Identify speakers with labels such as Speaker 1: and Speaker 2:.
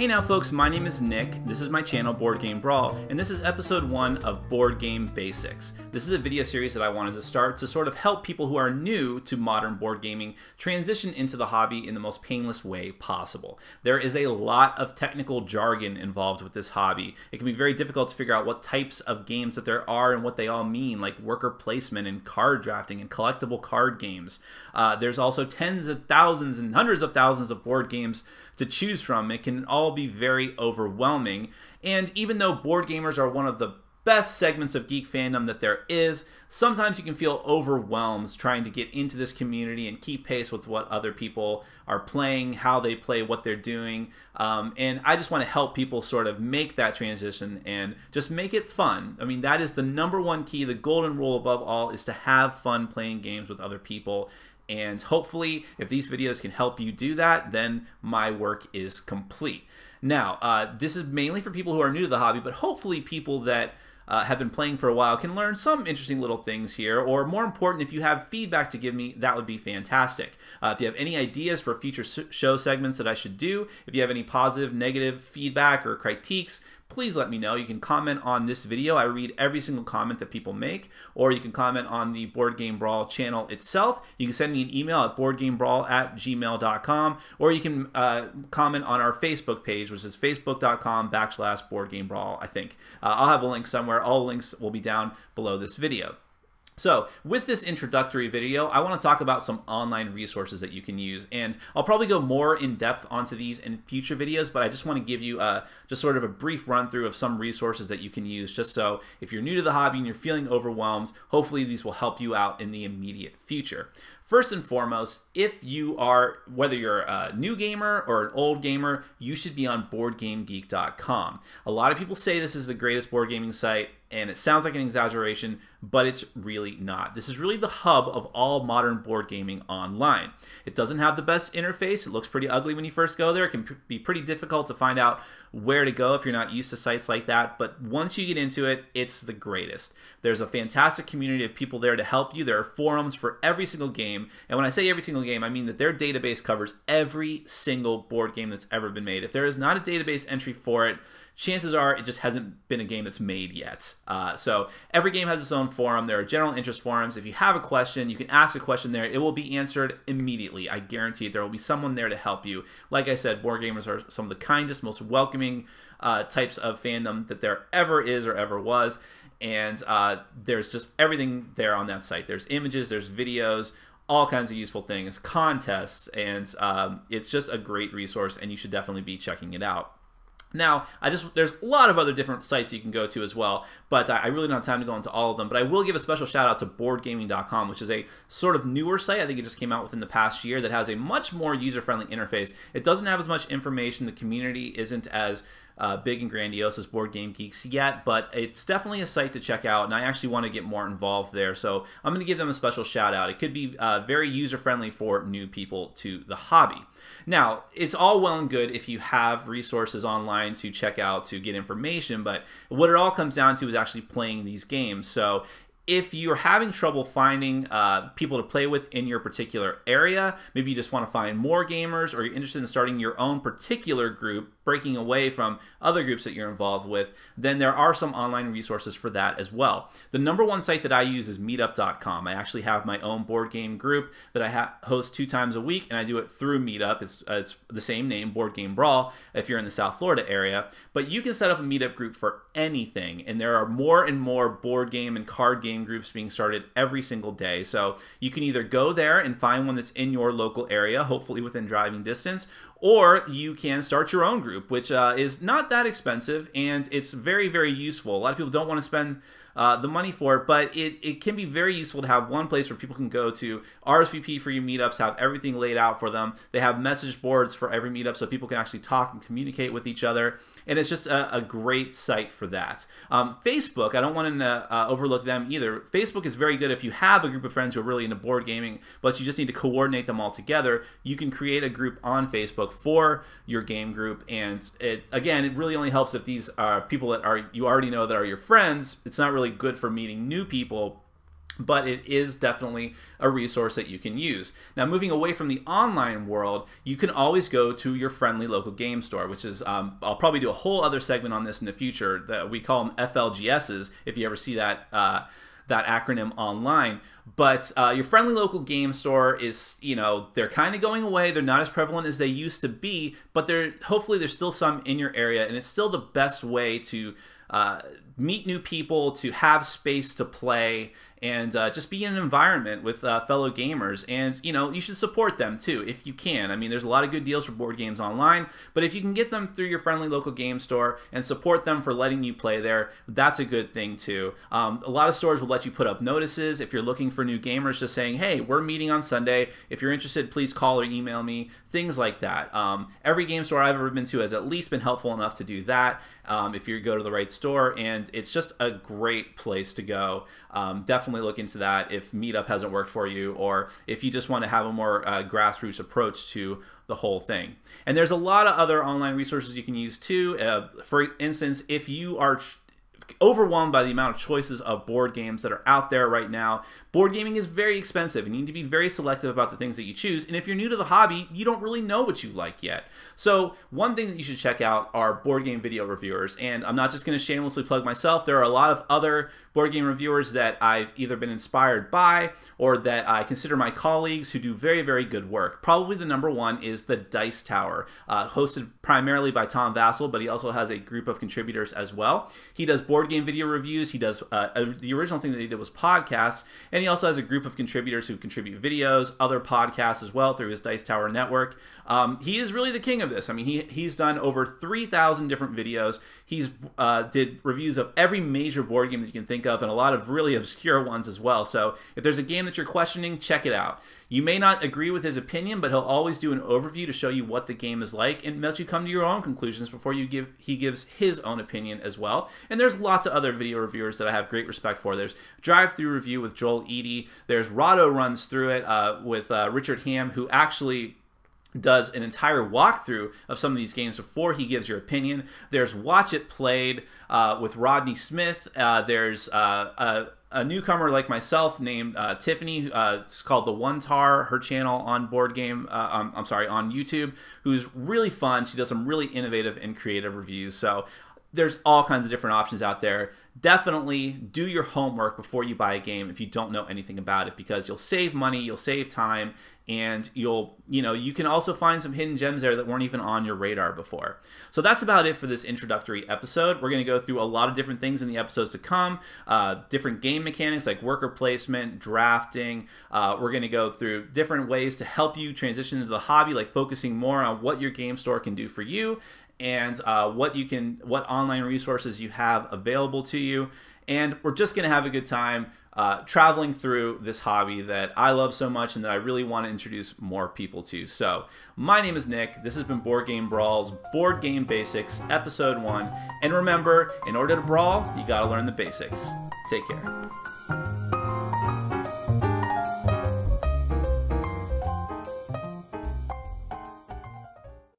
Speaker 1: Hey now folks, my name is Nick, this is my channel Board Game Brawl, and this is episode 1 of Board Game Basics. This is a video series that I wanted to start to sort of help people who are new to modern board gaming transition into the hobby in the most painless way possible. There is a lot of technical jargon involved with this hobby. It can be very difficult to figure out what types of games that there are and what they all mean, like worker placement and card drafting and collectible card games. There's also tens of thousands and hundreds of thousands of board games to choose from. It can all be very overwhelming, and even though board gamers are one of the best segments of geek fandom that there is, sometimes you can feel overwhelmed trying to get into this community and keep pace with what other people are playing, how they play, what they're doing, and I just want to help people sort of make that transition and just make it fun. I mean, that is the #1 key. The golden rule above all is to have fun playing games with other people. And hopefully, if these videos can help you do that, then my work is complete. Now, this is mainly for people who are new to the hobby, but hopefully people that have been playing for a while can learn some interesting little things here, or more important, if you have feedback to give me, that would be fantastic. If you have any ideas for future show segments that I should do, if you have any positive, negative feedback or critiques, please let me know. You can comment on this video. I read every single comment that people make, or you can comment on the Board Game Brawl channel itself. You can send me an email at boardgamebrawl@gmail.com, or you can comment on our Facebook page, which is facebook.com/boardgamebrawl, I think. I'll have a link somewhere. All links will be down below this video. So, with this introductory video, I want to talk about some online resources that you can use, and I'll probably go more in depth onto these in future videos, but I just want to give you just sort of a brief run through of some resources that you can use, just so if you're new to the hobby and you're feeling overwhelmed, hopefully these will help you out in the immediate future. First and foremost, if you are, whether you're a new gamer or an old gamer, you should be on BoardGameGeek.com. A lot of people say this is the greatest board gaming site, and it sounds like an exaggeration, but it's really not. This is really the hub of all modern board gaming online. It doesn't have the best interface. It looks pretty ugly when you first go there. It can be pretty difficult to find out where to go if you're not used to sites like that, but once you get into it, it's the greatest. There's a fantastic community of people there to help you. There are forums for every single game, and when I say every single game, I mean that their database covers every single board game that's ever been made. If there is not a database entry for it, chances are it just hasn't been a game that's made yet. So every game has its own forum. There are general interest forums. If you have a question, you can ask a question there. It will be answered immediately. I guarantee it. There will be someone there to help you. Like I said, board gamers are some of the kindest, most welcoming types of fandom that there ever is or ever was. And there's just everything there on that site. There's images, there's videos, all kinds of useful things, contests, and it's just a great resource, and you should definitely be checking it out. Now, there's a lot of other different sites you can go to as well, but I really don't have time to go into all of them. But I will give a special shout out to BoardGaming.com, which is a sort of newer site. I think it just came out within the past year, that has a much more user-friendly interface. It doesn't have as much information. The community isn't as big and grandiose as Board Game Geeks yet, but it's definitely a site to check out, and I actually want to get more involved there, so I'm going to give them a special shout out. It could be very user-friendly for new people to the hobby. Now, it's all well and good if you have resources online to check out to get information, but what it all comes down to is actually playing these games. So if you're having trouble finding people to play with in your particular area, maybe you just want to find more gamers, or you're interested in starting your own particular group, breaking away from other groups that you're involved with, then there are some online resources for that as well. The #1 site that I use is meetup.com. I actually have my own board game group that I host 2 times a week, and I do it through Meetup. It's the same name, Board Game Brawl, if you're in the South Florida area. But you can set up a Meetup group for anything, and there are more and more board game and card game groups being started every single day. So you can either go there and find one that's in your local area, hopefully within driving distance, or you can start your own group, which is not that expensive, and it's very, very useful. A lot of people don't want to spend the money for it, but it can be very useful to have one place where people can go to RSVP for your meetups, have everything laid out for them. They have message boards for every meetup so people can actually talk and communicate with each other, and it's just a great site for that. Facebook, I don't want to overlook them either. Facebook is very good if you have a group of friends who are really into board gaming, but you just need to coordinate them all together. You can create a group on Facebook for your game group, and it really only helps if these are people that you already know that are your friends. It's not really good for meeting new people, but it is definitely a resource that you can use. Now, moving away from the online world, you can always go to your friendly local game store, which is, I'll probably do a whole other segment on this in the future, that we call them FLGSs, if you ever see that that acronym online. But your friendly local game store is, they're kind of going away. They're not as prevalent as they used to be, but hopefully there's still some in your area, and it's still the best way to meet new people, to have space to play, and just be in an environment with fellow gamers. And, you should support them too, if you can. I mean, there's a lot of good deals for board games online, but if you can get them through your friendly local game store and support them for letting you play there, that's a good thing too. A lot of stores will let you put up notices if you're looking for new gamers, just saying, hey, we're meeting on Sunday. If you're interested, please call or email me, things like that. Every game store I've ever been to has at least been helpful enough to do that if you go to the right store, and it's just a great place to go. Definitely look into that if Meetup hasn't worked for you, or if you just want to have a more grassroots approach to the whole thing. And there's a lot of other online resources you can use too. For instance, if you are overwhelmed by the amount of choices of board games that are out there right now, board gaming is very expensive, and you need to be very selective about the things that you choose. And if you're new to the hobby, you don't really know what you like yet. So one thing that you should check out are board game video reviewers. And I'm not just going to shamelessly plug myself. There are a lot of other board game reviewers that I've either been inspired by or that I consider my colleagues who do very, very good work. Probably the number one is the Dice Tower, hosted primarily by Tom Vassell, but he also has a group of contributors as well. He does board game video reviews. He does the original thing that he did was podcasts, and he also has a group of contributors who contribute videos, other podcasts as well through his Dice Tower network. He is really the king of this. I mean, he's done over 3,000 different videos. He's did reviews of every major board game that you can think of, and a lot of really obscure ones as well. So if there's a game that you're questioning, check it out. You may not agree with his opinion, but he'll always do an overview to show you what the game is like and let you come to your own conclusions before he gives his own opinion as well. And there's lots of other video reviewers that I have great respect for. There's Drive Through Review with Joel Eady. There's Rahdo Runs Through It with Richard Ham, who actually does an entire walkthrough of some of these games before he gives your opinion. There's Watch It Played with Rodney Smith. There's a newcomer like myself named Tiffany, it's called The One Tar, her channel on board game, on YouTube, who's really fun. She does some really innovative and creative reviews. So there's all kinds of different options out there. Definitely do your homework before you buy a game if you don't know anything about it, because you'll save money, you'll save time, and you can also find some hidden gems there that weren't even on your radar before. So that's about it for this introductory episode. We're going to go through a lot of different things in the episodes to come, different game mechanics like worker placement, drafting. We're going to go through different ways to help you transition into the hobby, like focusing more on what your game store can do for you, and what online resources you have available to you. And we're just going to have a good time traveling through this hobby that I love so much and that I really want to introduce more people to. So my name is Nick. This has been Board Game Brawl's Board Game Basics, Episode 1. And remember, in order to brawl, you got to learn the basics. Take care.